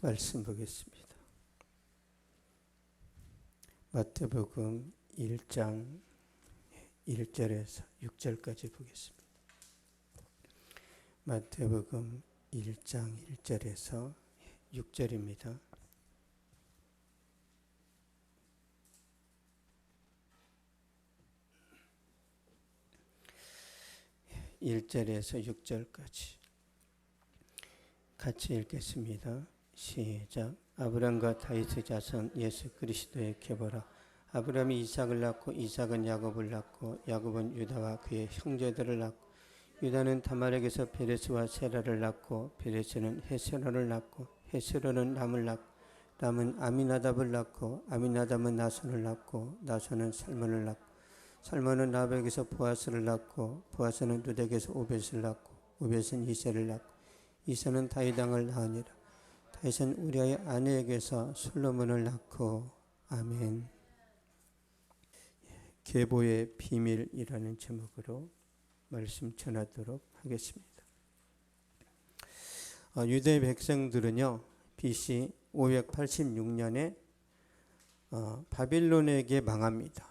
말씀 보겠습니다. 마태복음 1장 1절에서 6절까지 보겠습니다. 마태복음 1장 1절에서 6절입니다. (1절에서 6절까지) 같이 읽겠습니다. 시작. 아브람과 다윗의 자손 예수 그리스도의 계보라. 아브람이 이삭을 낳고 이삭은 야곱을 낳고 야곱은 유다와 그의 형제들을 낳고 유다는 다말에게서 베레스와 세라를 낳고 베레스는 헤스론을 낳고 헤스론은 람을 낳고 람은 아미나답을 낳고 아미나답은 나손을 낳고 나손은 살몬을 낳고 살몬은 라백에서 보아스를 낳고 보아스는 누덱에서 오벳을 낳고 오벳은 이새를 낳고 이새는 다윗 왕을 낳으니라. 다윗은 우리아의 아내에게서 솔로몬을 낳고. 아멘. 계보의 비밀이라는 제목으로 말씀 전하도록 하겠습니다. 유대 백성들은요, BC 586년에 바빌론에게 망합니다.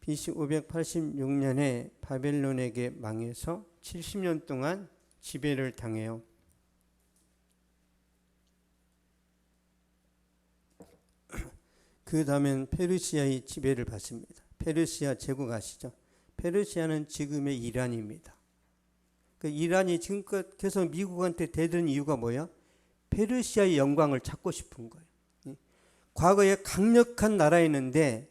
BC 586년에 바빌론에게 망해서 70년 동안 지배를 당해요. 그 다음엔 페르시아의 지배를 받습니다. 페르시아 제국 아시죠? 페르시아는 지금의 이란입니다. 그 이란이 지금껏 계속 미국한테 대든 이유가 뭐야? 페르시아의 영광을 찾고 싶은 거예요. 과거에 강력한 나라였는데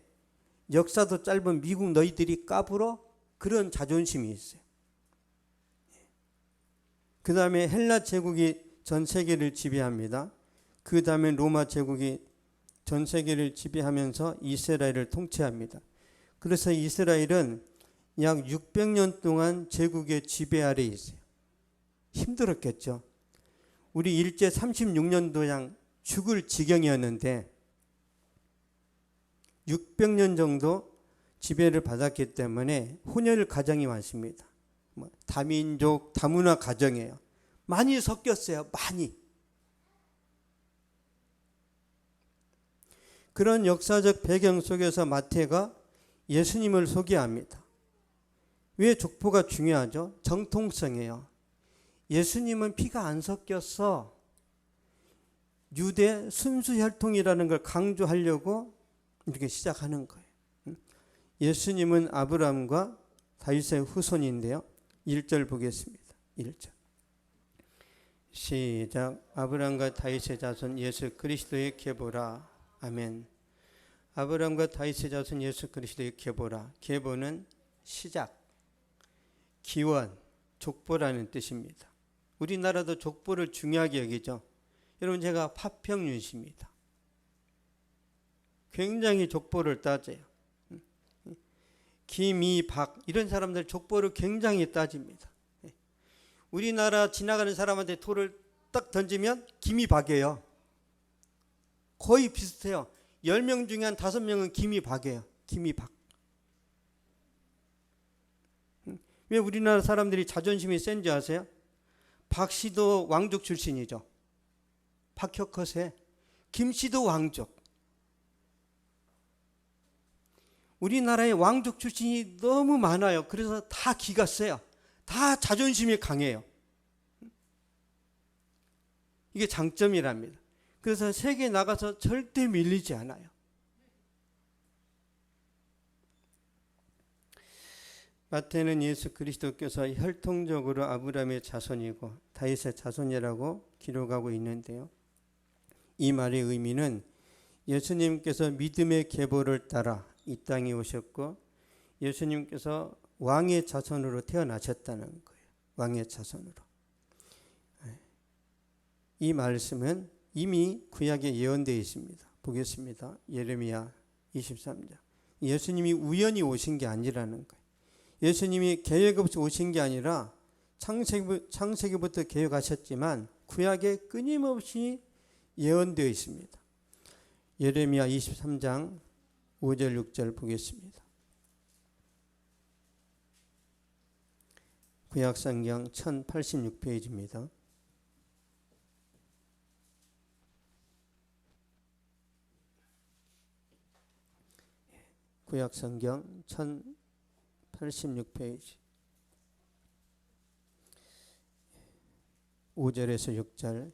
역사도 짧은 미국 너희들이 까불어? 그런 자존심이 있어요. 그 다음에 헬라 제국이 전 세계를 지배합니다. 그 다음에 로마 제국이 전 세계를 지배하면서 이스라엘을 통치합니다. 그래서 이스라엘은 약 600년 동안 제국의 지배 아래에 있어요. 힘들었겠죠. 우리 일제 36년도양 죽을 지경이었는데 600년 정도 지배를 받았기 때문에 혼혈 가정이 많습니다. 다민족, 다문화 가정이에요. 많이 섞였어요. 많이. 그런 역사적 배경 속에서 마태가 예수님을 소개합니다. 왜 족보가 중요하죠? 정통성이에요. 예수님은 피가 안 섞였어. 유대 순수혈통이라는 걸 강조하려고 이렇게 시작하는 거예요. 예수님은 아브라함과 다윗의 후손인데요. 1절 보겠습니다. 1절. 시작. 아브라함과 다윗의 자손 예수 그리스도의 계보라. 아멘. 아브라함과 다윗의 자손 예수 그리스도의 계보라. 계보는 시작, 기원, 족보라는 뜻입니다. 우리나라도 족보를 중요하게 여기죠. 여러분, 제가 파평윤씨입니다. 굉장히 족보를 따져요. 김, 박 이런 사람들 족보를 굉장히 따집니다. 우리나라 지나가는 사람한테 돌을 딱 던지면 김이 박이에요. 거의 비슷해요. 10명 중에 한 5명은 김이 박이에요. 김이 박. 왜 우리나라 사람들이 자존심이 센지 아세요? 박씨도 왕족 출신이죠. 박혁컷에. 김씨도 왕족. 우리나라의 왕족 출신이 너무 많아요. 그래서 다 기가 세요. 다 자존심이 강해요. 이게 장점이랍니다. 그래서 세계에 나가서 절대 밀리지 않아요. 마태는 예수 그리스도께서 혈통적으로 아브라함의 자손이고 다윗의 자손이라고 기록하고 있는데요. 이 말의 의미는 예수님께서 믿음의 계보를 따라 이 땅에 오셨고 예수님께서 왕의 자손으로 태어나셨다는 거예요. 왕의 자손으로. 이 말씀은 이미 구약에 예언되어 있습니다. 보겠습니다. 예레미야 23장. 예수님이 우연히 오신 게 아니라는 거예요. 예수님이 계획 없이 오신 게 아니라 창세기부터 계획하셨지만 구약에 끊임없이 예언되어 있습니다. 예레미야 23장 5절 6절 보겠습니다. 구약성경 1086페이지입니다. 구약성경 1086페이지 5절에서 6절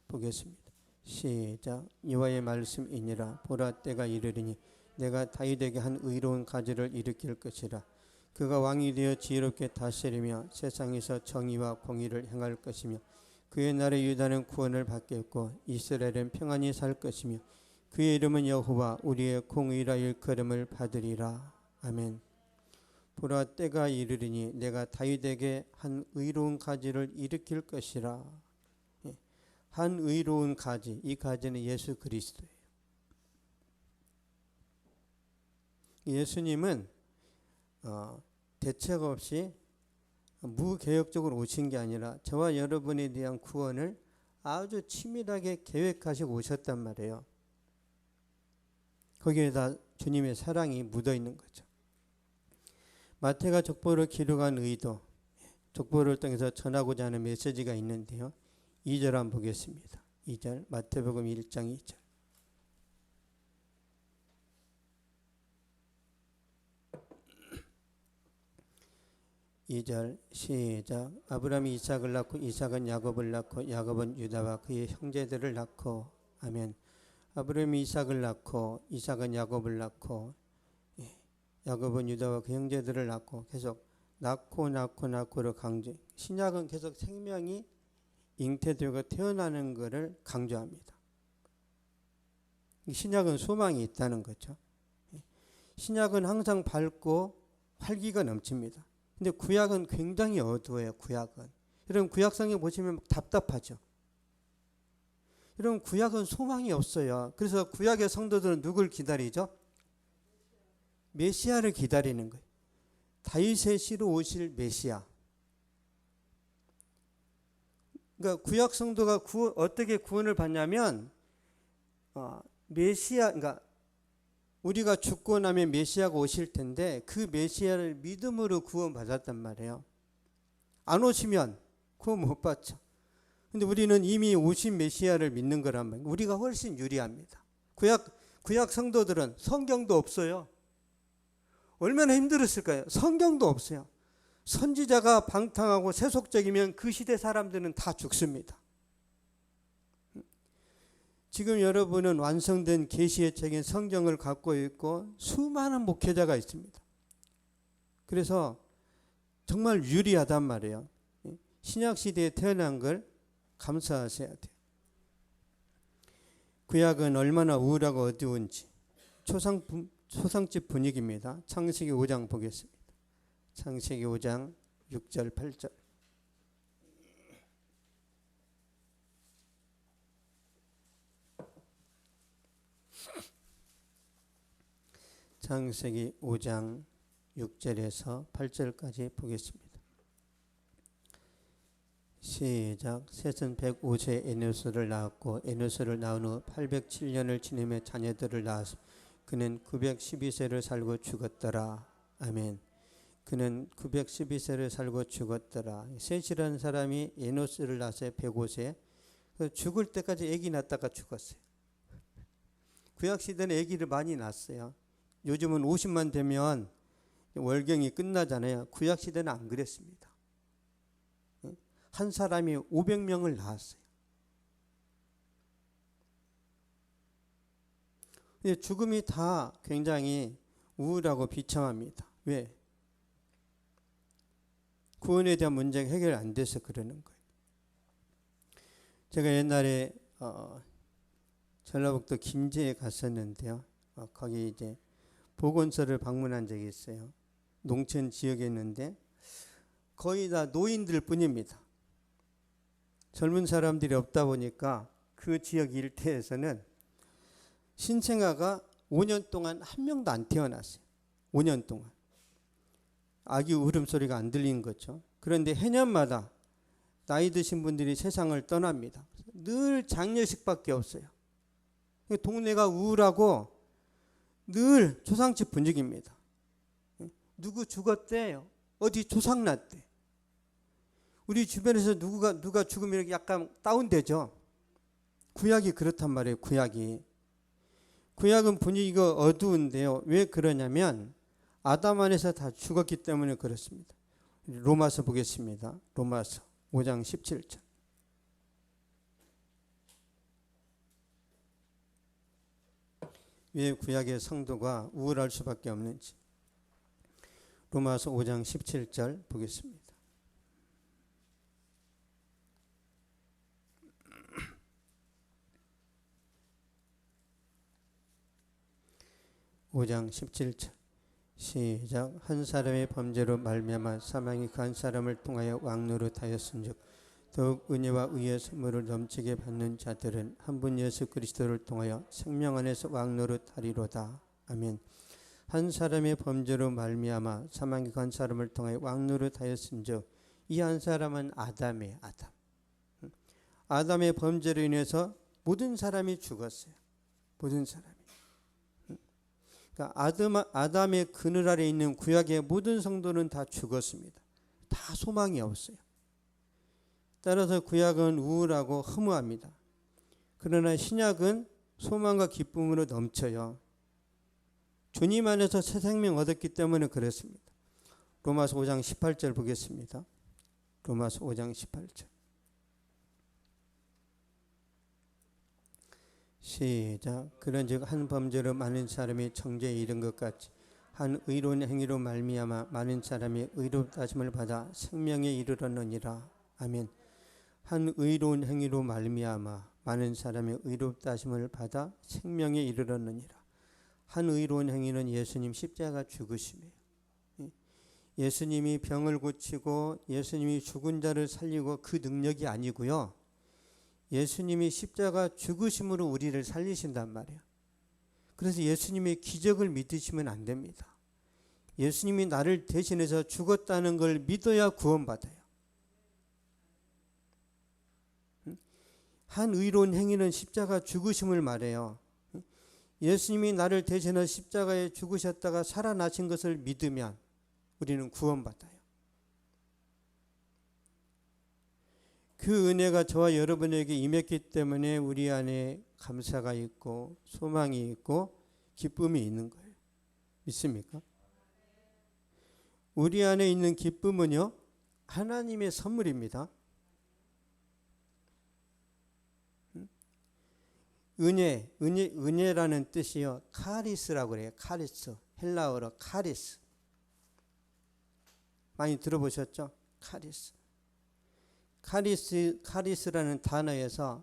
보겠습니다. 시작. 여호와의 말씀이니라. 보라, 때가 이르리니 내가 다윗에게 한 의로운 가지를 일으킬 것이라. 그가 왕이 되어 지혜롭게 다스리며 세상에서 정의와 공의를 행할 것이며 그의 나라 유다는 구원을 받겠고 이스라엘은 평안히 살 것이며 그의 이름은 여호와 우리의 공의라 일컬음을 받으리라. 아멘. 보라, 때가 이르리니 내가 다윗에게 한 의로운 가지를 일으킬 것이라. 한 의로운 가지, 이 가지는 예수 그리스도예요. 예수님은 대책 없이 무계획적으로 오신 게 아니라 저와 여러분에 대한 구원을 아주 치밀하게 계획하시고 오셨단 말이에요. 거기에다 주님의 사랑이 묻어 있는 거죠. 마태가 족보를 기록한 의도, 족보를 통해서 전하고자 하는 메시지가 있는데요. 2절 한번 보겠습니다. 2절, 마태복음 1장 2절. 시작. 아브라함이 이삭을 낳고 이삭은 야곱을 낳고 야곱은 유다와 그의 형제들을 낳고. 아멘. 아브라함이 이삭을 낳고 이삭은 야곱을 낳고 야곱은 유다와 그 형제들을 낳고, 계속 낳고로 강조. 신약은 계속 생명이 잉태되고 태어나는 것을 강조합니다. 신약은 소망이 있다는 거죠. 신약은 항상 밝고 활기가 넘칩니다. 근데 구약은 굉장히 어두워요. 구약은. 여러분 구약성경 보시면 답답하죠. 여러분 구약은 소망이 없어요. 그래서 구약의 성도들은 누굴 기다리죠? 메시아를 기다리는 거예요. 다윗의 씨로 오실 메시아. 그러니까 구약 성도가 어떻게 구원을 받냐면 메시아, 그러니까 우리가 죽고 나면 메시아가 오실 텐데 그 메시아를 믿음으로 구원받았단 말이에요. 안 오시면 구원 못 받죠. 근데 우리는 이미 오신 메시아를 믿는 거란 말이에요. 우리가 훨씬 유리합니다. 구약 성도들은 성경도 없어요. 얼마나 힘들었을까요? 성경도 없어요. 선지자가 방탕하고 세속적이면 그 시대 사람들은 다 죽습니다. 지금 여러분은 완성된 계시의 책인 성경을 갖고 있고 수많은 목회자가 있습니다. 그래서 정말 유리하단 말이에요. 신약 시대에 태어난 걸 감사하셔야 돼요. 구약은 얼마나 우울하고 어두운지 초상집 분위기입니다. 창세기 5장 보겠습니다. 창세기 5장 6절 8절. 창세기 5장 6절에서 8절까지 보겠습니다. 시작. 셋은 105세 에노스를 낳았고 에노스를 낳은 후 807년을 지내며 자녀들을 낳았으며 그는 912세를 살고 죽었더라. 아멘. 그는 912세를 살고 죽었더라. 셋이라는 사람이 에노스를 낳았어요. 105세. 죽을 때까지 아기 낳다가 죽었어요. 구약시대는 아기를 많이 낳았어요. 요즘은 50만 되면 월경이 끝나잖아요. 구약시대는 안 그랬습니다. 한 사람이 500명을 낳았어요. 근데 죽음이 다 굉장히 우울하고 비참합니다. 왜? 구원에 대한 문제가 해결 안 돼서 그러는 거예요. 제가 옛날에 전라북도 김제에 갔었는데요. 거기 이제 보건소를 방문한 적이 있어요. 농촌 지역에 있는데 거의 다 노인들 뿐입니다. 젊은 사람들이 없다 보니까 그 지역 일대에서는 신생아가 5년 동안 한 명도 안 태어났어요. 5년 동안. 아기 울음소리가 안 들린 거죠. 그런데 해년마다 나이 드신 분들이 세상을 떠납니다. 늘 장례식밖에 없어요. 동네가 우울하고 늘 조상집 분위기입니다. 누구 죽었대요. 어디 조상 났대. 우리 주변에서 누가 죽으면 약간 다운되죠. 구약이 그렇단 말이에요. 구약은 분위기가 어두운데요. 왜 그러냐면 아담 안에서 다 죽었기 때문에 그렇습니다. 로마서 보겠습니다. 로마서 5장 17절. 왜 구약의 성도가 우울할 수밖에 없는지. 로마서 5장 17절 보겠습니다. (5장 17절) 시작. 한 사람의 범죄로 말미암아 사망이 그 한 사람을 통하여 왕노릇하였은즉 더욱 은혜와 의의 선물을 넘치게 받는 자들은 한 분 예수 그리스도를 통하여 생명 안에서 왕노릇하리로다. 아멘. 한 사람의 범죄로 말미암아 사망이 그 한 사람을 통하여 왕노릇하였은즉 이 한 사람은 아담이에요. 아담의 범죄로 인해서 모든 사람이 죽었어요. 모든 사람이. 그러니까 아담의 그늘 아래 있는 구약의 모든 성도는 다 죽었습니다. 다 소망이 없어요. 따라서 구약은 우울하고 허무합니다. 그러나 신약은 소망과 기쁨으로 넘쳐요. 주님 안에서 새 생명 얻었기 때문에 그렇습니다. 로마서 5장 18절 보겠습니다. 로마서 5장 18절. 시작. 그런즉 한 범죄로 많은 사람이 정죄에 이른 것 같이 한 의로운 행위로 말미암아 많은 사람이 의롭다심을 받아 생명에 이르렀느니라. 아멘. 한 의로운 행위로 말미암아 많은 사람이 의롭다심을 받아 생명에 이르렀느니라. 한 의로운 행위는 예수님 십자가 죽으심이에요. 예수님이 병을 고치고 예수님이 죽은 자를 살리고 그 능력이 아니고요. 예수님이 십자가 죽으심으로 우리를 살리신단 말이에요. 그래서 예수님의 기적을 믿으시면 안 됩니다. 예수님이 나를 대신해서 죽었다는 걸 믿어야 구원받아요. 한 의로운 행위는 십자가 죽으심을 말해요. 예수님이 나를 대신해 십자가에 죽으셨다가 살아나신 것을 믿으면 우리는 구원받아요. 그 은혜가 저와 여러분에게 임했기 때문에 우리 안에 감사가 있고 소망이 있고 기쁨이 있는 거예요. 믿습니까? 우리 안에 있는 기쁨은요, 하나님의 선물입니다. 은혜라는 뜻이요, 카리스라고 그래요. 카리스, 헬라어로 카리스. 많이 들어보셨죠? 카리스라는 단어에서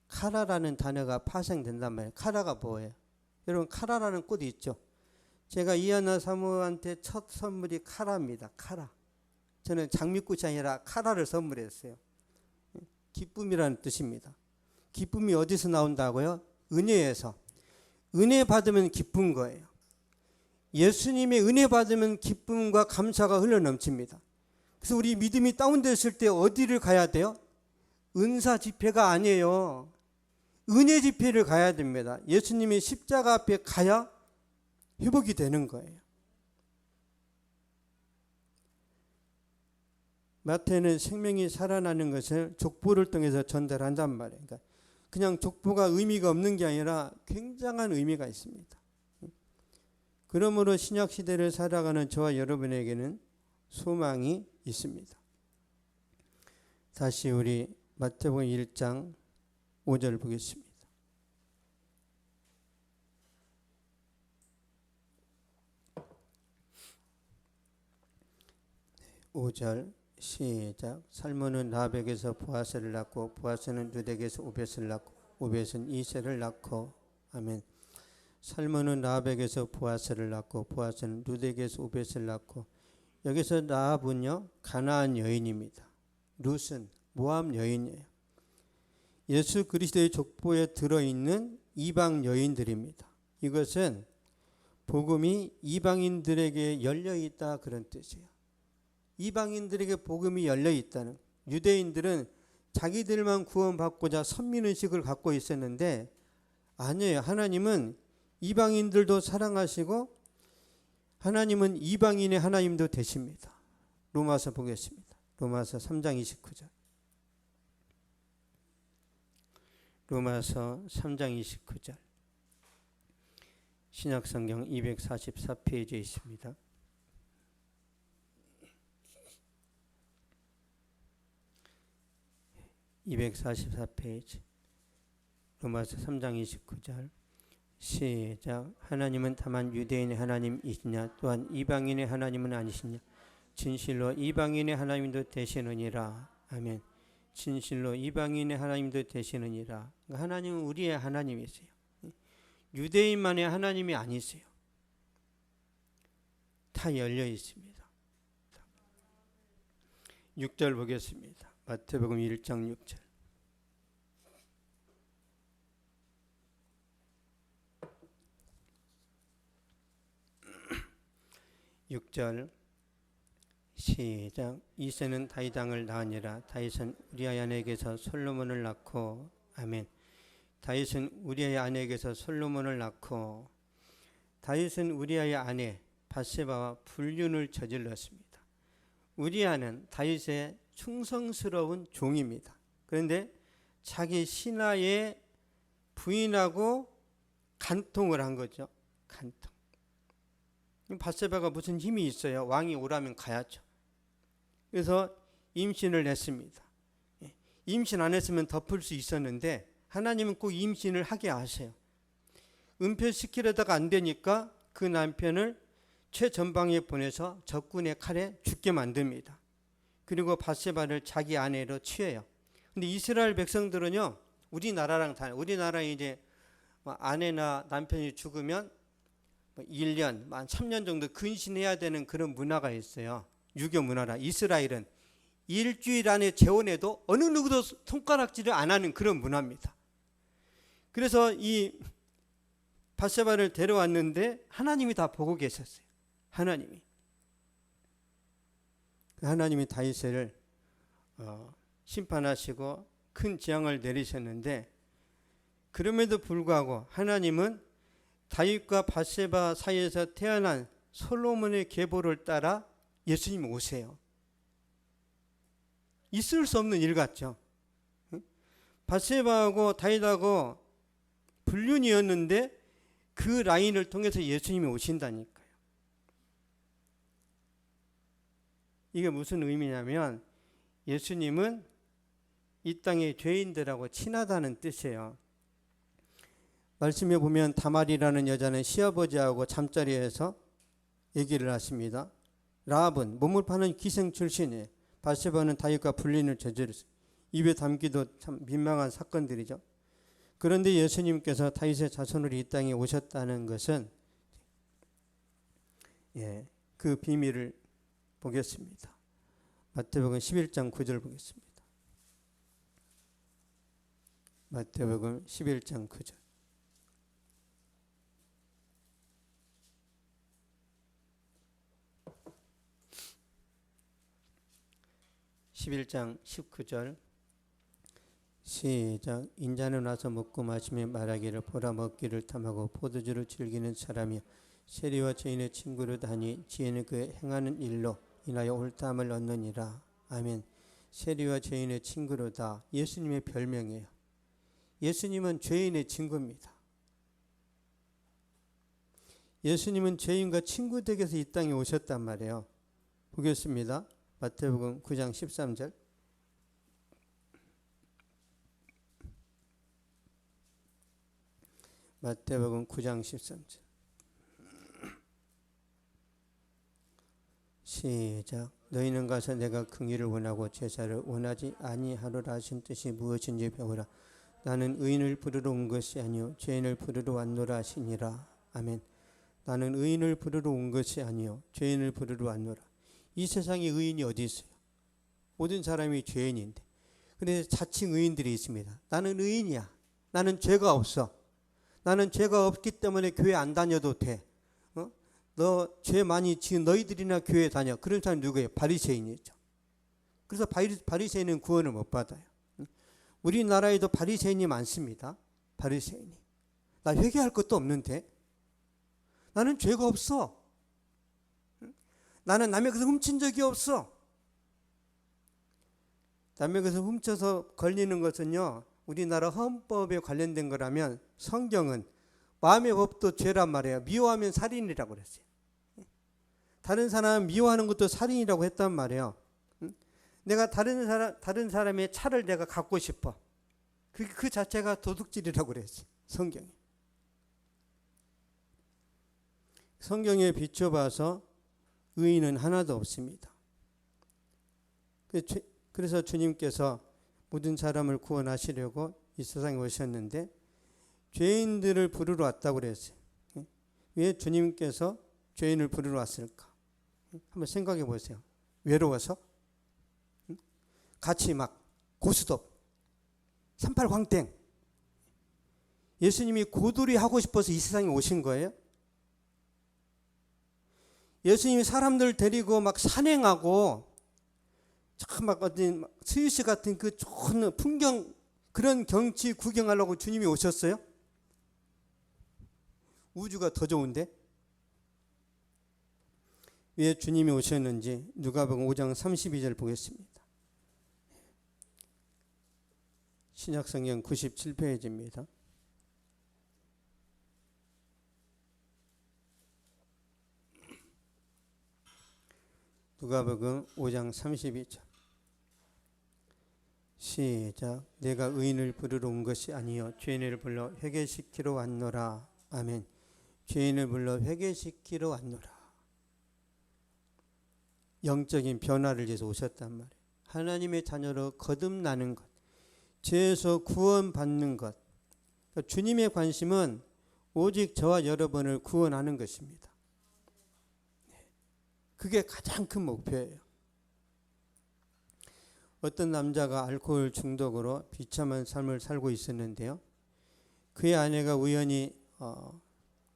카라라는 단어가 파생된단 말이에요. 카라가 뭐예요? 여러분, 카라라는 꽃이 있죠? 제가 이하나 사모한테 첫 선물이 카라입니다. 카라. 저는 장미꽃이 아니라 카라를 선물했어요. 기쁨이라는 뜻입니다. 기쁨이 어디서 나온다고요? 은혜에서. 은혜 받으면 기쁜 거예요. 예수님의 은혜 받으면 기쁨과 감사가 흘러넘칩니다. 그래서 우리 믿음이 다운됐을 때 어디를 가야 돼요? 은사 집회가 아니에요. 은혜 집회를 가야 됩니다. 예수님의 십자가 앞에 가야 회복이 되는 거예요. 마태는 생명이 살아나는 것을 족보를 통해서 전달한단 말이에요. 그러니까 그냥 족보가 의미가 없는 게 아니라 굉장한 의미가 있습니다. 그러므로 신약 시대를 살아가는 저와 여러분에게는 소망이 있습니다. 다시 우리 마태복음 1장 5절 보겠습니다. 5절 시작. 살몬은 라벡에서 보아스를 낳고 보아스는 루덱에서 오벳을 낳고 오벳은 이새를 낳고. 아멘. 살몬은 라벡에서 보아스를 낳고 보아스는 루덱에서 오벳을 낳고. 여기서 라합은요, 가나안 여인입니다. 룻은 모압 여인이에요. 예수 그리스도의 족보에 들어있는 이방 여인들입니다. 이것은 복음이 이방인들에게 열려있다 그런 뜻이에요. 이방인들에게 복음이 열려있다는. 유대인들은 자기들만 구원받고자 선민의식을 갖고 있었는데 아니에요. 하나님은 이방인들도 사랑하시고 하나님은 이방인의 하나님도 되십니다. 로마서 보겠습니다. 로마서 3장 29절. 로마서 3장 29절. 신약성경 244페이지에 있습니다. (244페이지) 로마서 3장 29절. 시작. 하나님은 다만 유대인의 하나님이시냐 또한 이방인의 하나님은 아니시냐. 진실로 이방인의 하나님도 되시느니라. 아멘. 진실로 이방인의 하나님도 되시느니라. 하나님은 우리의 하나님이세요. 유대인만의 하나님이 아니세요. 다 열려 있습니다. 6절 보겠습니다. 마태복음 1장 6절. (6절) 시작. 이새는 다윗 왕을 낳으니라. 다윗은 우리아의 아내에게서 솔로몬을 낳고. 아멘. 다윗은 우리아의 아내에게서 솔로몬을 낳고. 다윗은 우리아의 아내 밧세바와 불륜을 저질렀습니다. 우리아는 다윗의 충성스러운 종입니다. 그런데 자기 신하의 부인하고 간통을 한 거죠. 간통. 밧세바가 무슨 힘이 있어요? 왕이 오라면 가야죠. 그래서 임신을 했습니다. 임신 안 했으면 덮을 수 있었는데 하나님은 꼭 임신을 하게 하세요. 은폐시키려다가 안 되니까 그 남편을 최전방에 보내서 적군의 칼에 죽게 만듭니다. 그리고 밧세바를 자기 아내로 취해요. 근데 이스라엘 백성들은요, 우리나라랑 달라요. 우리나라에 이제 아내나 남편이 죽으면 1년, 3년 정도 근신해야 되는 그런 문화가 있어요. 유교 문화라. 이스라엘은 일주일 안에 재혼해도 어느 누구도 손가락질을 안 하는 그런 문화입니다. 그래서 이 밧세바를 데려왔는데 하나님이 다 보고 계셨어요. 하나님이 다윗을 심판하시고 큰 재앙을 내리셨는데, 그럼에도 불구하고 하나님은 다윗과 밧세바 사이에서 태어난 솔로몬의 계보를 따라 예수님 오세요. 있을 수 없는 일 같죠. 밧세바하고 다윗하고 불륜이었는데 그 라인을 통해서 예수님이 오신다니까요. 이게 무슨 의미냐면 예수님은 이 땅의 죄인들하고 친하다는 뜻이에요. 말씀에 보면 다말이라는 여자는 시아버지하고 잠자리에서 얘기를 하십니다. 라합은 몸을 파는 기생 출신이에요. 밧세바는 다윗과 불륜을 저질렀어요. 입에 담기도 참 민망한 사건들이죠. 그런데 예수님께서 다윗의 자손으로 이 땅에 오셨다는 것은 그 비밀을 보겠습니다. 마태복음 11장 9절 보겠습니다. 마태복음 11장 9절. 11장 19절. 시작. 인자는 와서 먹고 마시며 말하기를 보라, 먹기를 탐하고 포도주를 즐기는 사람이여 세리와 죄인의 친구로 다니 지혜는 그 행하는 일로 인하여 옳다함을 얻느니라. 아멘. 세리와 죄인의 친구로다. 예수님의 별명이에요. 예수님은 죄인의 친구입니다. 예수님은 죄인과 친구 댁에서 이 땅에 오셨단 말이에요. 보겠습니다. 마태복음 9장 13절. 마태복음 9장 13절. 시작. 너희는 가서 내가 긍휼을 원하고 제사를 원하지 아니하노라 하신 뜻이 무엇인지 배우라. 나는 의인을 부르러 온 것이 아니요 죄인을 부르러 왔노라 하시니라. 아멘. 나는 의인을 부르러 온 것이 아니요 죄인을 부르러 왔노라. 이 세상에 의인이 어디 있어요? 모든 사람이 죄인인데. 그런데 자칭 의인들이 있습니다. 나는 의인이야. 나는 죄가 없어. 나는 죄가 없기 때문에 교회 안 다녀도 돼. 너 죄 많이 지은 너희들이나 교회 다녀. 그런 사람이 누구예요? 바리새인이죠. 그래서 바리새인은 구원을 못 받아요. 우리나라에도 바리새인이 많습니다. 바리새인이. 나 회개할 것도 없는데. 나는 죄가 없어. 나는 남의 것을 훔친 적이 없어. 남의 것을 훔쳐서 걸리는 것은요, 우리나라 헌법에 관련된 거라면 성경은 마음의 법도 죄란 말이에요. 미워하면 살인이라고 그랬어요. 다른 사람 미워하는 것도 살인이라고 했단 말이에요. 내가 다른 사람의 차를 내가 갖고 싶어. 그 자체가 도둑질이라고 그랬어요. 성경이. 성경에 비춰봐서 의인은 하나도 없습니다. 그래서 주님께서 모든 사람을 구원하시려고 이 세상에 오셨는데 죄인들을 부르러 왔다고 그랬어요. 왜 주님께서 죄인을 부르러 왔을까? 한번 생각해 보세요. 외로워서? 같이 막 고스톱, 38광땡. 예수님이 고돌이 하고 싶어서 이 세상에 오신 거예요? 예수님이 사람들 데리고 막 산행하고 참 막 어떤 스위스 같은 그 좋은 풍경, 그런 경치 구경하려고 주님이 오셨어요? 우주가 더 좋은데? 왜 주님이 오셨는지 누가복음 5장 32절 보겠습니다. 신약성경 97페이지입니다. 누가복음 5장 32절. 시작. 내가 의인을 부르러 온 것이 아니요 죄인을 불러 회개시키러 왔노라. 아멘. 죄인을 불러 회개시키러 왔노라. 영적인 변화를 위해서 오셨단 말이에요. 하나님의 자녀로 거듭나는 것, 죄에서 구원받는 것. 그러니까 주님의 관심은 오직 저와 여러분을 구원하는 것입니다. 그게 가장 큰 목표예요. 어떤 남자가 알코올 중독으로 비참한 삶을 살고 있었는데요. 그의 아내가 우연히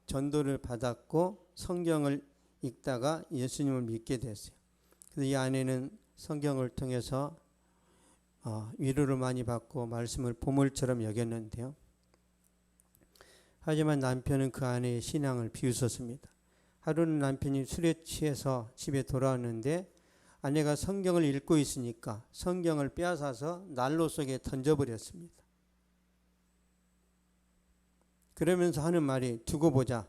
전도를 받았고 성경을 읽다가 예수님을 믿게 됐어요. 그래서 이 아내는 성경을 통해서 위로를 많이 받고 말씀을 보물처럼 여겼는데요. 하지만 남편은 그 아내의 신앙을 비웃었습니다. 하루는 남편이 술에 취해서 집에 돌아왔는데 아내가 성경을 읽고 있으니까 성경을 빼앗아서 난로 속에 던져버렸습니다. 그러면서 하는 말이 두고 보자.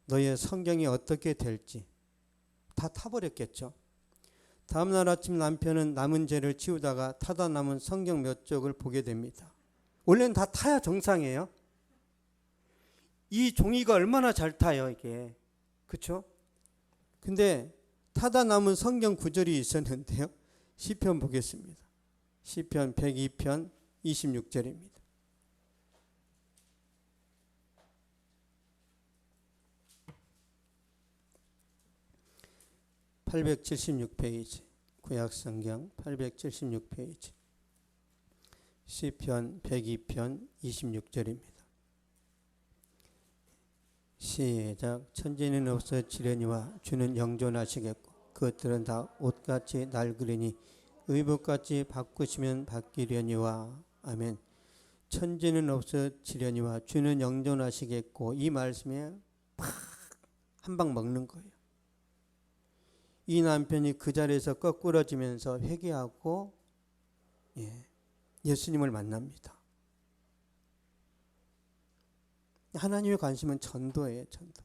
너의 성경이 어떻게 될지. 다 타버렸겠죠. 다음날 아침 남편은 남은 죄를 치우다가 타다 남은 성경 몇 쪽을 보게 됩니다. 원래는 다 타야 정상이에요. 이 종이가 얼마나 잘 타요, 이게. 그렇죠? 근데 타다 남은 성경 구절이 있었는데요. 시편 보겠습니다. 시편 102편 26절입니다. (876페이지) 구약성경 876페이지 시편 102편 26절입니다. 시작. 천지는 없어지려니와 주는 영존하시겠고 그것들은 다 옷같이 낡으리니 의복같이 바꾸시면 바뀌려니와. 아멘. 천지는 없어지려니와 주는 영존하시겠고, 이 말씀에 팍 한 방 먹는 거예요. 이 남편이 그 자리에서 거꾸러지면서 회개하고 예수님을 만납니다. 하나님의 관심은 전도예요. 전도.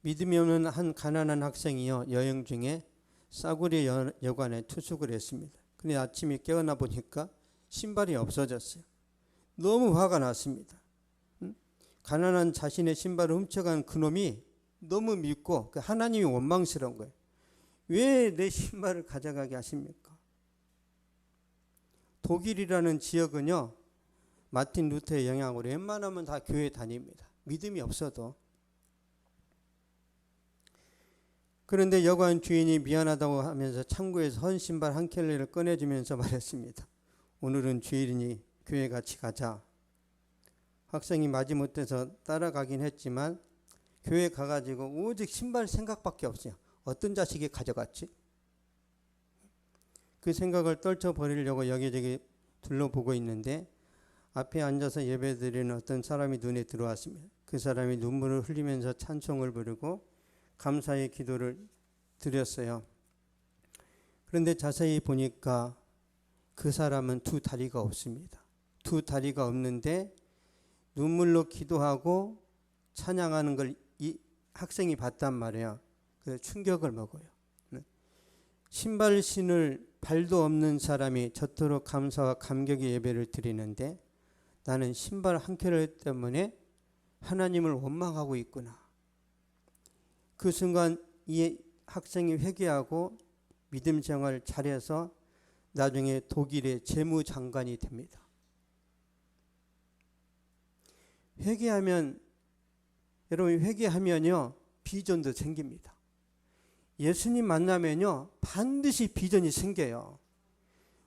믿음이 없는 한 가난한 학생이요, 여행 중에 싸구려 여관에 투숙을 했습니다. 근데 아침에 깨어나 보니까 신발이 없어졌어요. 너무 화가 났습니다. 가난한 자신의 신발을 훔쳐간 그놈이 너무 밉고 하나님이 원망스러운 거예요. 왜 내 신발을 가져가게 하십니까? 독일이라는 지역은요, 마틴 루터의 영향으로 웬만하면 다 교회 다닙니다. 믿음이 없어도. 그런데 여관 주인이 미안하다고 하면서 창고에서 헌 신발 한 켤레를 꺼내주면서 말했습니다. 오늘은 주일이니 교회 같이 가자. 학생이 마지못해서 따라가긴 했지만 교회 가가지고 오직 신발 생각밖에 없어요. 어떤 자식이 가져갔지? 그 생각을 떨쳐버리려고 여기저기 둘러보고 있는데 앞에 앉아서 예배드리는 어떤 사람이 눈에 들어왔습니다. 그 사람이 눈물을 흘리면서 찬송을 부르고 감사의 기도를 드렸어요. 그런데 자세히 보니까 그 사람은 두 다리가 없습니다. 두 다리가 없는데 눈물로 기도하고 찬양하는 걸 이 학생이 봤단 말이에요. 그래서 충격을 먹어요. 신발 신을 발도 없는 사람이 저토록 감사와 감격의 예배를 드리는데 나는 신발 한 켤레 때문에 하나님을 원망하고 있구나. 그 순간 이 학생이 회개하고 믿음 생활을 잘해서 나중에 독일의 재무장관이 됩니다. 회개하면, 여러분 회개하면요 비전도 생깁니다. 예수님 만나면요 반드시 비전이 생겨요.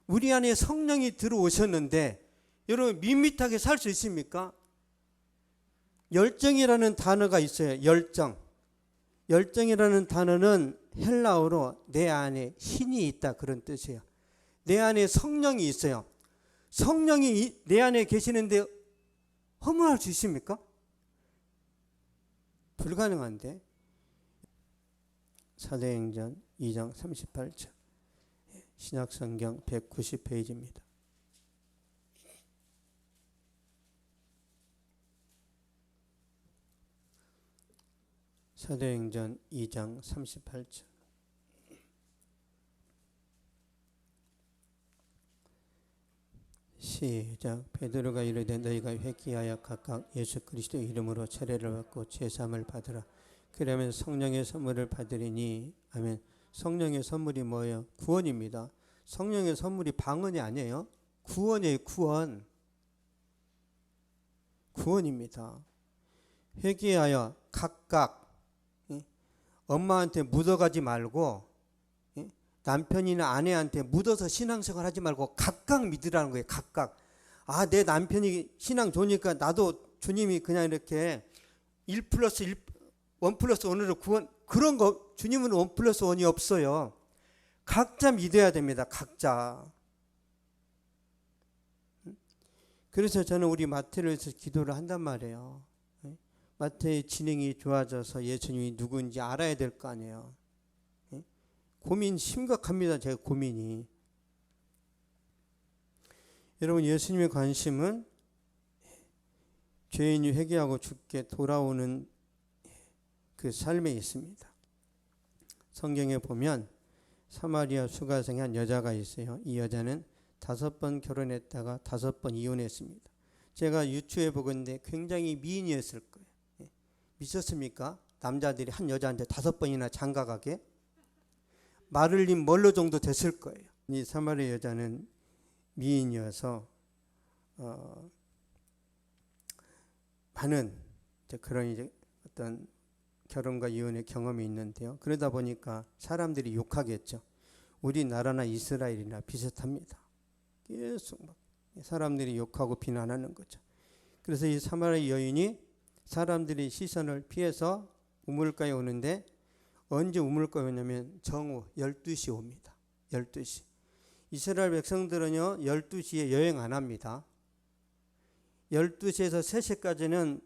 우리 안에 성령이 들어오셨는데 여러분 밋밋하게 살 수 있습니까? 열정이라는 단어가 있어요. 열정이라는 단어는 헬라어로 내 안에 신이 있다 그런 뜻이에요. 내 안에 성령이 있어요. 성령이 내 안에 계시는데 허물할 수 있습니까? 불가능한데. 사도행전 2장 38절 신약성경 190페이지입니다. 사도행전 2장 38절 시작. 베드로가 이르되 너희가 회개하여 각각 예수 그리스도의 이름으로 세례를 받고 제사함을 받으라. 그러면 성령의 선물을 받으리니. 아멘. 성령의 선물이 뭐예요? 구원입니다. 성령의 선물이 방언이 아니에요. 구원이에요. 구원입니다. 회개하여 각각, 엄마한테 묻어가지 말고 남편이나 아내한테 묻어서 신앙생활 하지 말고 각각 믿으라는 거예요. 각각. 아, 내 남편이 신앙 좋으니까 나도 주님이 그냥 이렇게 1 플러스 1으로 구원, 그런 거 주님은 1 플러스 1이 없어요. 각자 믿어야 됩니다. 각자. 그래서 저는 우리 마태를 위해서 기도를 한단 말이에요. 마태의 진행이 좋아져서 예수님이 누구인지 알아야 될 거 아니에요. 고민 심각합니다. 제가 고민이. 여러분 예수님의 관심은 죄인이 회개하고 죽게 돌아오는 그 삶에 있습니다. 성경에 보면 사마리아 수가성의 한 여자가 있어요. 이 여자는 5번 결혼했다가 5번 이혼했습니다. 제가 유추해 보건데 굉장히 미인이었을 거예요. 미쳤습니까? 남자들이 한 여자한테 5번이나 장가가게? 마를린 멀로 정도 됐을 거예요. 이 사마리아 여자는 미인이어서 많은 그런 이제 어떤 결혼과 이혼의 경험이 있는데요. 그러다 보니까 사람들이 욕하겠죠. 우리나라나 이스라엘이나 비슷합니다. 계속 막 사람들이 욕하고 비난하는 거죠. 그래서 이 사마리아 여인이 사람들이 시선을 피해서 우물가에 오는데 언제 우물가에 오냐면 정오 12시 옵니다. 12시. 이스라엘 백성들은요 12시에 여행 안 합니다. 12시에서 3시까지는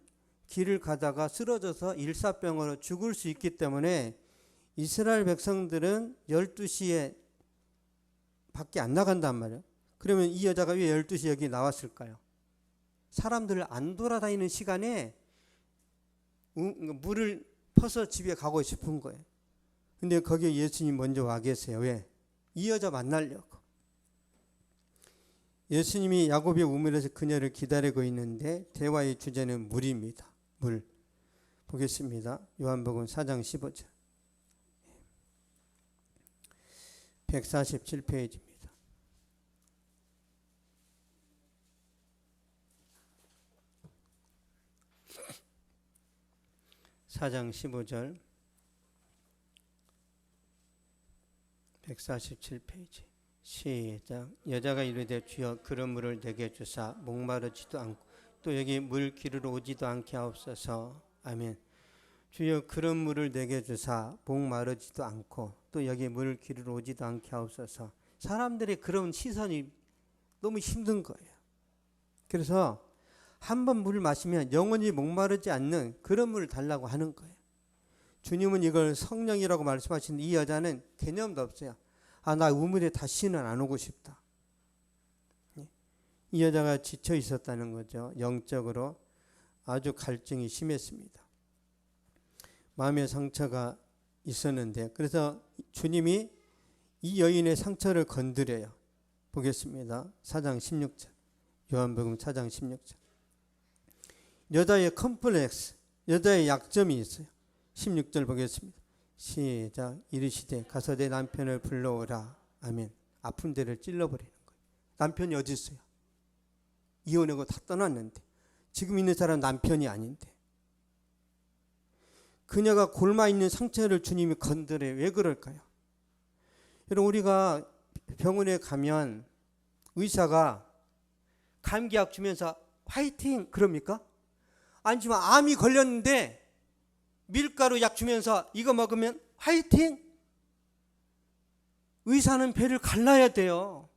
길을 가다가 쓰러져서 일사병으로 죽을 수 있기 때문에 이스라엘 백성들은 12시에 밖에 안 나간단 말이에요. 그러면 이 여자가 왜 12시에 여기 나왔을까요? 사람들 안 돌아다니는 시간에 물을 퍼서 집에 가고 싶은 거예요. 근데 거기에 예수님 먼저 와 계세요. 왜? 이 여자 만나려고. 예수님이 야곱의 우물에서 그녀를 기다리고 있는데 대화의 주제는 물입니다. 물. 보겠습니다. 요한복음 4장 15절. 147페이지입니다. (4장 15절) 147페이지. 시작. 여자가 이르되 주여 그런 물을 내게 주사 목마르지도 않고 또 여기 물 기르러 오지도 않게 하옵소서. 아멘. 주여 그런 물을 내게 주사 목마르지도 않고 또 여기 물 기르러 오지도 않게 하옵소서. 사람들의 그런 시선이 너무 힘든 거예요. 그래서 한번 물을 마시면 영원히 목마르지 않는 그런 물을 달라고 하는 거예요. 주님은 이걸 성령이라고 말씀하시는데 이 여자는 개념도 없어요. 아, 나 우물에 다시는 안 오고 싶다. 이 여자가 지쳐 있었다는 거죠. 영적으로 아주 갈증이 심했습니다. 마음의 상처가 있었는데, 그래서 주님이 이 여인의 상처를 건드려요. 보겠습니다. 4장 16절. 요한복음 4장 16절. 여자의 컴플렉스, 여자의 약점이 있어요. 16절 보겠습니다. 시작. 이르시되 가서 내 남편을 불러오라. 아멘. 아픈 데를 찔러버리는 거예요. 남편이 어디 있어요? 이혼하고 다 떠났는데, 지금 있는 사람 남편이 아닌데, 그녀가 골마 있는 상처를 주님이 건드려요. 왜 그럴까요? 여러분, 우리가 병원에 가면 의사가 감기약 주면서 화이팅 그럽니까? 아니지만 암이 걸렸는데 밀가루 약 주면서 이거 먹으면 화이팅? 의사는 배를 갈라야 돼요.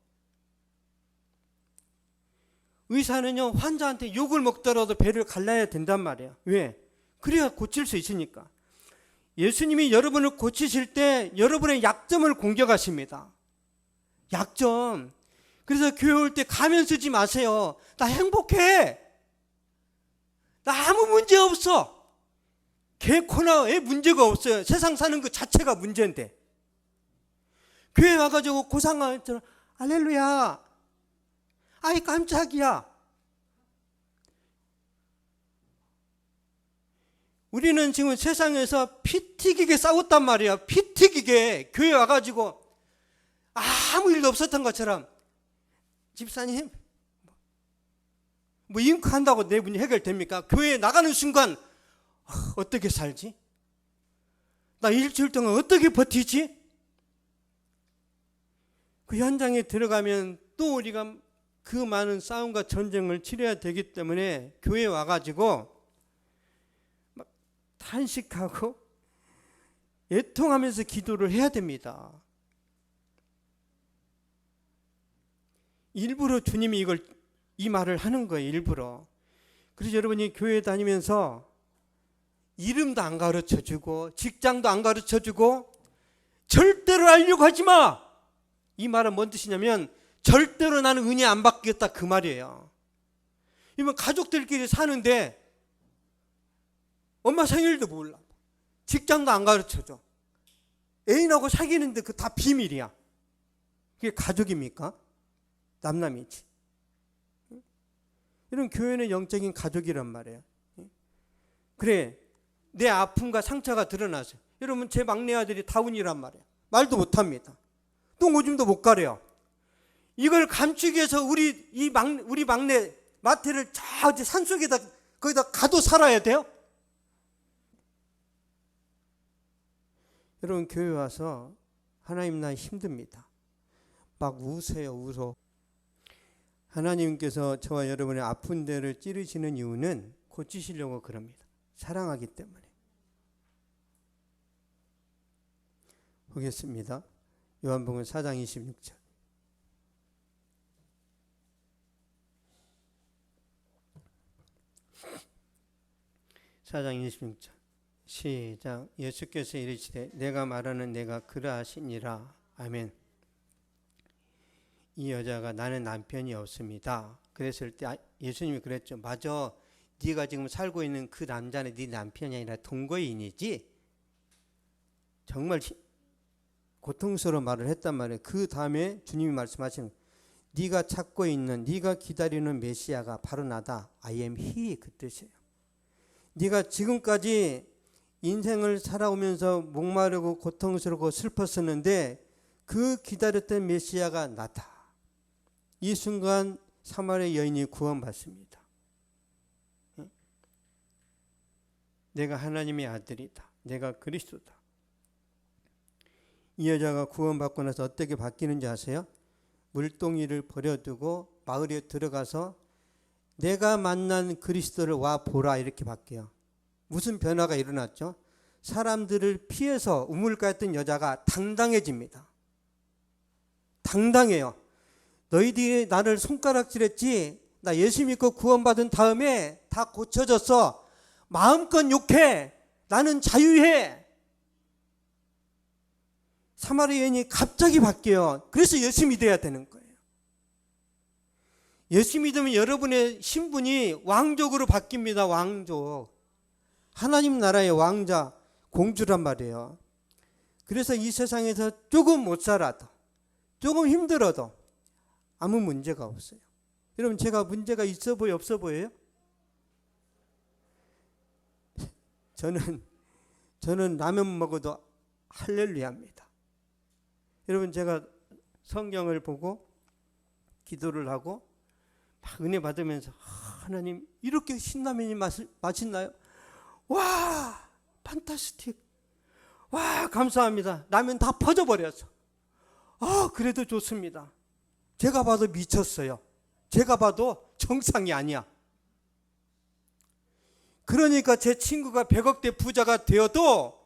의사는요, 환자한테 욕을 먹더라도 배를 갈라야 된단 말이에요. 왜? 그래야 고칠 수 있으니까. 예수님이 여러분을 고치실 때 여러분의 약점을 공격하십니다. 약점. 그래서 교회 올 때 가면 쓰지 마세요. 나 행복해. 나 아무 문제 없어. 개코나에 문제가 없어요. 세상 사는 것 자체가 문제인데. 교회 와가지고 고상하처럼 할렐루야. 아이 깜짝이야. 우리는 지금 세상에서 피 튀기게 싸웠단 말이야. 피 튀기게. 교회 와가지고 아무 일도 없었던 것처럼, 집사님 뭐 잉크한다고 내 문제 해결됩니까? 교회에 나가는 순간 어떻게 살지? 나 일주일 동안 어떻게 버티지? 그 현장에 들어가면 또 우리가 그 많은 싸움과 전쟁을 치러야 되기 때문에 교회에 와가지고 막 탄식하고 애통하면서 기도를 해야 됩니다. 일부러 주님이 이 말을 하는 거예요. 일부러. 그래서 여러분이 교회 다니면서 이름도 안 가르쳐주고 직장도 안 가르쳐주고 절대로 알려고 하지 마. 이 말은 뭔 뜻이냐면 절대로 나는 은혜 안 받겠다 그 말이에요. 이면 가족들끼리 사는데 엄마 생일도 몰라. 직장도 안 가르쳐줘. 애인하고 사귀는데 그 다 비밀이야. 그게 가족입니까? 남남이지. 이런 교회는 영적인 가족이란 말이에요. 그래, 내 아픔과 상처가 드러나서 여러분, 제 막내 아들이 다운이란 말이에요. 말도 못합니다. 똥오줌도 못 가려요. 이걸 감추기 위해서 우리 막내 마태를 저 산속에다 거기다 가도 살아야 돼요? 여러분, 교회 와서 하나님 나 힘듭니다. 막 우세요, 울어. 하나님께서 저와 여러분의 아픈 데를 찌르시는 이유는 고치시려고 그럽니다. 사랑하기 때문에. 보겠습니다. 요한복음 4장 26절. (4장 26절) 시작. 예수께서 이르시되 내가 말하는 내가 그러하시니라. 아멘. 이 여자가 나는 남편이 없습니다. 그랬을 때 예수님이 그랬죠. 맞아. 네가 지금 살고 있는 그 남자는 네 남편이 아니라 동거인이지. 정말 고통스러운 말을 했단 말이에요. 그 다음에 주님이 말씀하시는, 네가 찾고 있는, 네가 기다리는 메시아가 바로 나다. I am he, 그 뜻이에요. 네가 지금까지 인생을 살아오면서 목마르고 고통스럽고 슬펐었는데 그 기다렸던 메시아가 나다. 이 순간 사마리아 여인이 구원받습니다. 내가 하나님의 아들이다. 내가 그리스도다. 이 여자가 구원받고 나서 어떻게 바뀌는지 아세요? 물동이를 버려두고 마을에 들어가서 내가 만난 그리스도를 와 보라, 이렇게 바뀌어요. 무슨 변화가 일어났죠? 사람들을 피해서 우물가였던 여자가 당당해집니다. 당당해요. 너희들이 나를 손가락질했지, 나 예수 믿고 구원받은 다음에 다 고쳐졌어. 마음껏 욕해. 나는 자유해. 사마리아 여인이 갑자기 바뀌어요. 그래서 예수 믿어야 되는 거예요. 예수 믿으면 여러분의 신분이 왕족으로 바뀝니다. 왕족. 하나님 나라의 왕자, 공주란 말이에요. 그래서 이 세상에서 조금 못 살아도, 조금 힘들어도 아무 문제가 없어요. 여러분, 제가 문제가 있어 보여, 없어 보여요? 저는 라면 먹어도 할렐루야입니다. 여러분, 제가 성경을 보고 기도를 하고 막 은혜 받으면서 하나님, 이렇게 신라면이 맛있나요? 와, 판타스틱. 와, 감사합니다. 라면 다 퍼져버려서. 그래도 좋습니다. 제가 봐도 미쳤어요. 제가 봐도 정상이 아니야. 그러니까 제 친구가 100억대 부자가 되어도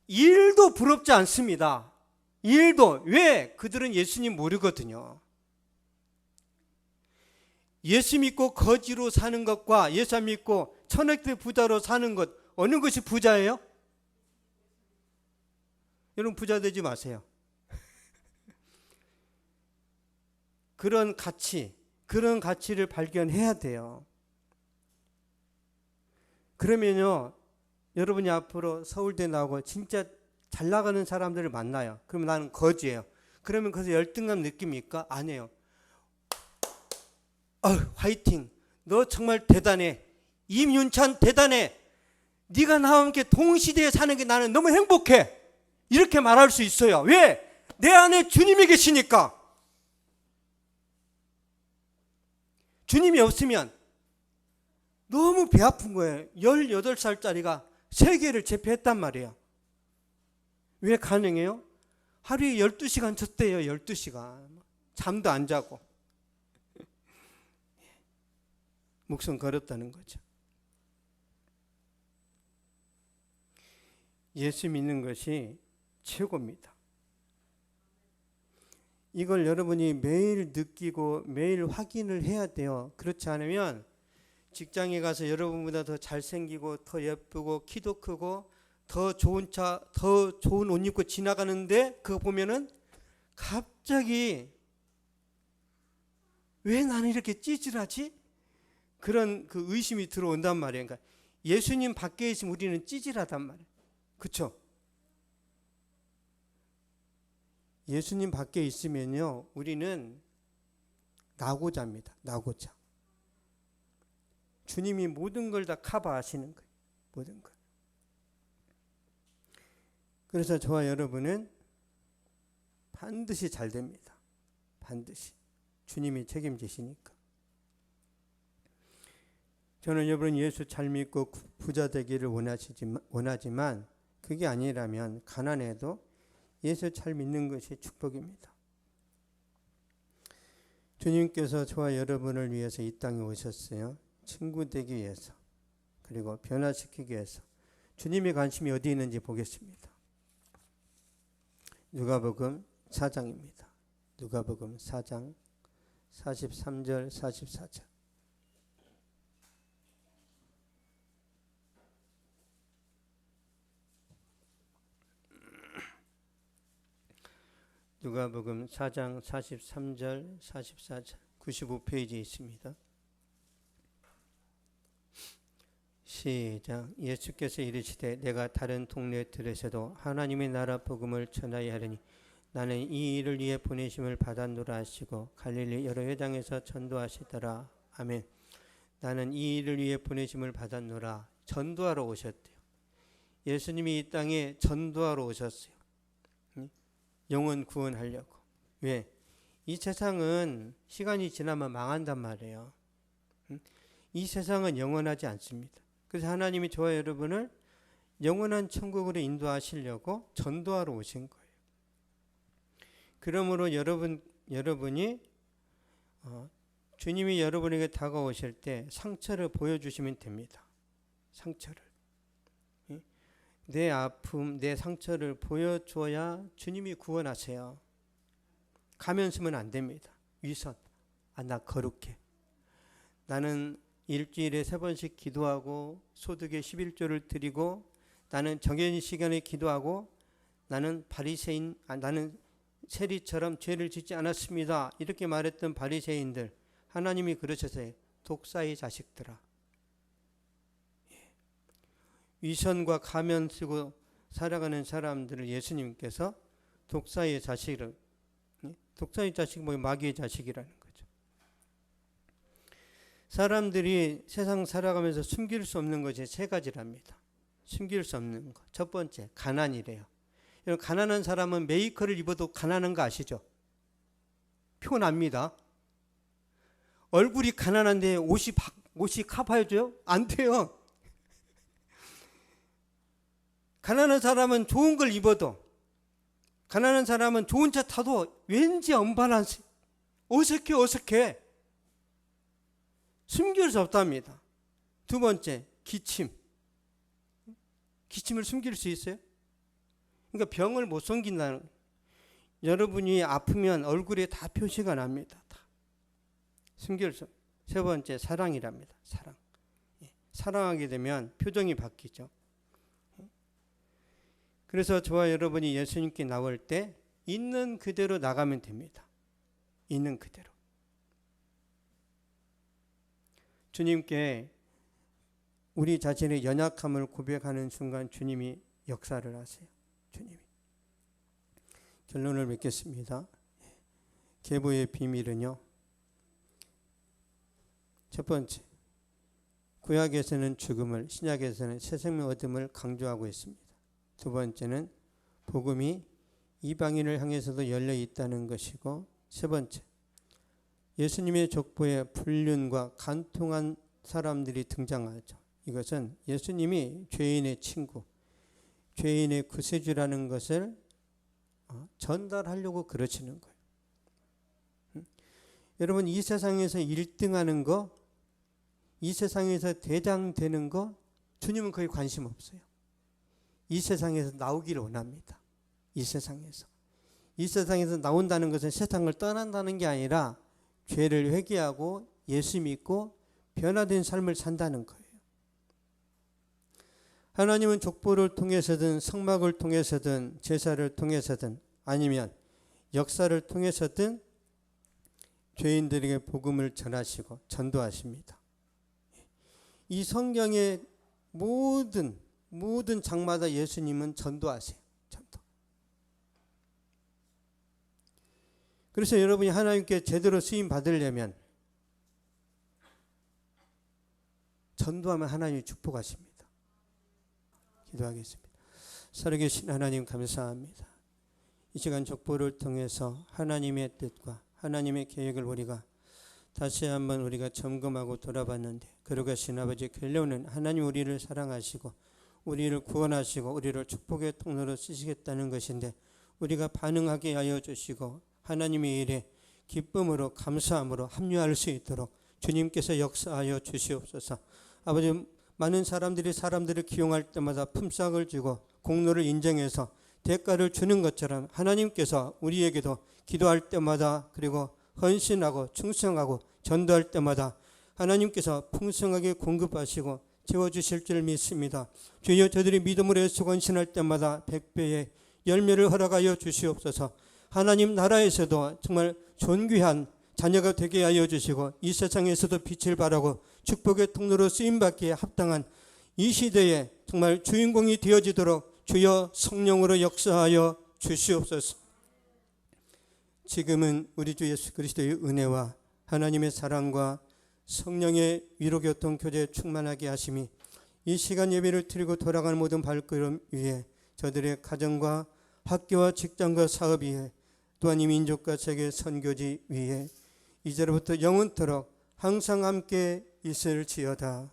일도 부럽지 않습니다. 일도. 왜? 그들은 예수님 모르거든요. 예수 믿고 거지로 사는 것과 예수 안 믿고 천억대 부자로 사는 것, 어느 것이 부자예요? 여러분, 부자 되지 마세요. 그런 가치를 발견해야 돼요. 그러면요, 여러분이 앞으로 서울대 나오고 진짜 잘 나가는 사람들을 만나요. 그러면 나는 거지예요. 그러면 거기서 열등감 느낍니까? 아니에요. 화이팅. 너 정말 대단해. 임윤찬 대단해. 네가 나와 함께 동시대에 사는 게 나는 너무 행복해. 이렇게 말할 수 있어요. 왜? 내 안에 주님이 계시니까. 주님이 없으면 너무 배 아픈 거예요. 18살짜리가 세계를 제패했단 말이에요. 왜 가능해요? 하루에 12시간 잤대요. 12시간. 잠도 안 자고. 목숨 걸었다는 거죠. 예수 믿는 것이 최고입니다. 이걸 여러분이 매일 느끼고 매일 확인을 해야 돼요. 그렇지 않으면 직장에 가서 여러분보다 더 잘생기고 더 예쁘고 키도 크고 더 좋은 차, 더 좋은 옷 입고 지나가는데 그거 보면은 갑자기 왜 나는 이렇게 찌질하지? 그런 그 의심이 들어온단 말이에요. 그러니까 예수님 밖에 있으면 우리는 찌질하단 말이에요. 그렇죠? 예수님 밖에 있으면요, 우리는 나고자입니다. 나고자. 주님이 모든 걸 다 커버하시는 거예요. 모든 걸. 그래서 저와 여러분은 반드시 잘 됩니다. 반드시. 주님이 책임지시니까. 저는 여러분 예수 잘 믿고 부자 되기를 원하지만 그게 아니라면 가난해도 예수 잘 믿는 것이 축복입니다. 주님께서 저와 여러분을 위해서 이 땅에 오셨어요. 친구 되기 위해서, 그리고 변화시키기 위해서. 주님의 관심이 어디 있는지 보겠습니다. 누가복음 4장입니다. 누가복음 4장 43절 44절. 누가복음 4장 43절 44절 95페이지에 있습니다. 시작. 예수께서 이르시되 내가 다른 동네들에서도 하나님의 나라 복음을 전하여 하려니 나는 이 일을 위해 보내심을 받았노라 하시고 갈릴리 여러 회당에서 전도하시더라. 아멘. 나는 이 일을 위해 보내심을 받았노라. 전도하러 오셨대요. 예수님이 이 땅에 전도하러 오셨어요. 영혼 구원하려고. 왜? 이 세상은 시간이 지나면 망한단 말이에요. 이 세상은 영원하지 않습니다. 그래서 하나님이 저와 여러분을 영원한 천국으로 인도하시려고 전도하러 오신 거예요. 그러므로 여러분이 주님이 여러분에게 다가오실 때 상처를 보여주시면 됩니다. 상처를. 내 아픔, 내 상처를 보여줘야 주님이 구원하세요. 가면 쓰면 안 됩니다. 위선. 나 거룩해. 나는 일주일에 3번씩 기도하고 소득의 11조를 드리고 나는 정해진 시간에 기도하고 나는 나는 세리처럼 죄를 짓지 않았습니다. 이렇게 말했던 바리새인들, 하나님이 그러셨어요. 독사의 자식들아. 위선과 가면 쓰고 살아가는 사람들을 예수님께서 독사의 자식을, 독사의 자식이 뭐예요? 마귀의 자식이라는 거죠. 사람들이 세상 살아가면서 숨길 수 없는 것이 세 가지랍니다. 숨길 수 없는 것. 첫 번째, 가난이래요. 여러분, 가난한 사람은 메이커를 입어도 가난한 거 아시죠? 표납니다. 얼굴이 가난한데 옷이 커봐야죠? 안 돼요. 가난한 사람은 좋은 걸 입어도, 가난한 사람은 좋은 차 타도 왠지 언밸런스, 어색해. 숨길 수 없답니다. 두 번째, 기침을 숨길 수 있어요? 그러니까 병을 못 숨긴다는 거예요. 여러분이 아프면 얼굴에 다 표시가 납니다. 다. 숨길 수. 세 번째, 사랑이랍니다. 사랑. 사랑하게 되면 표정이 바뀌죠. 그래서 저와 여러분이 예수님께 나올 때 있는 그대로 나가면 됩니다. 있는 그대로. 주님께 우리 자신의 연약함을 고백하는 순간 주님이 역사를 하세요. 주님이. 결론을 맺겠습니다. 계보의 비밀은요. 첫 번째, 구약에서는 죽음을, 신약에서는 새 생명 얻음을 강조하고 있습니다. 두 번째는 복음이 이방인을 향해서도 열려 있다는 것이고, 세 번째, 예수님의 족보에 불륜과 간통한 사람들이 등장하죠. 이것은 예수님이 죄인의 친구, 죄인의 구세주라는 것을 전달하려고 그러시는 거예요. 여러분, 이 세상에서 1등하는 거, 이 세상에서 대장 되는 거 주님은 거의 관심 없어요. 이 세상에서 나오기를 원합니다. 이 세상에서 나온다는 것은 세상을 떠난다는 게 아니라 죄를 회개하고 예수 믿고 변화된 삶을 산다는 거예요. 하나님은 족보를 통해서든 성막을 통해서든 제사를 통해서든 아니면 역사를 통해서든 죄인들에게 복음을 전하시고 전도하십니다. 이 성경의 모든 장마다 예수님은 전도하세요. 전도. 그래서 여러분이 하나님께 제대로 쓰임 받으려면 전도하면 하나님이 축복하십니다. 기도하겠습니다. 살아계신 하나님 감사합니다. 이 시간 족보를 통해서 하나님의 뜻과 하나님의 계획을 우리가 다시 한번 우리가 점검하고 돌아봤는데, 그러가신 아버지 결론은 하나님 우리를 사랑하시고 우리를 구원하시고 우리를 축복의 통로로 쓰시겠다는 것인데, 우리가 반응하게 하여 주시고 하나님의 일에 기쁨으로 감사함으로 합류할 수 있도록 주님께서 역사하여 주시옵소서. 아버지, 많은 사람들이 사람들을 기용할 때마다 품삯을 주고 공로를 인정해서 대가를 주는 것처럼 하나님께서 우리에게도 기도할 때마다, 그리고 헌신하고 충성하고 전도할 때마다 하나님께서 풍성하게 공급하시고 채워주실 줄 믿습니다. 주여, 저들이 믿음으로 애쓰고 헌신할 때마다 100배의 열매를 허락하여 주시옵소서. 하나님 나라에서도 정말 존귀한 자녀가 되게 하여 주시고 이 세상에서도 빛을 발하고 축복의 통로로 쓰임받기에 합당한 이 시대에 정말 주인공이 되어지도록 주여 성령으로 역사하여 주시옵소서. 지금은 우리 주 예수 그리스도의 은혜와 하나님의 사랑과 성령의 위로교통 교제에 충만하게 하심이 이 시간 예배를 드리고 돌아가는 모든 발걸음 위에, 저들의 가정과 학교와 직장과 사업 위에, 또한 이 민족과 세계 선교지 위에 이제로부터 영원토록 항상 함께 있을지어다.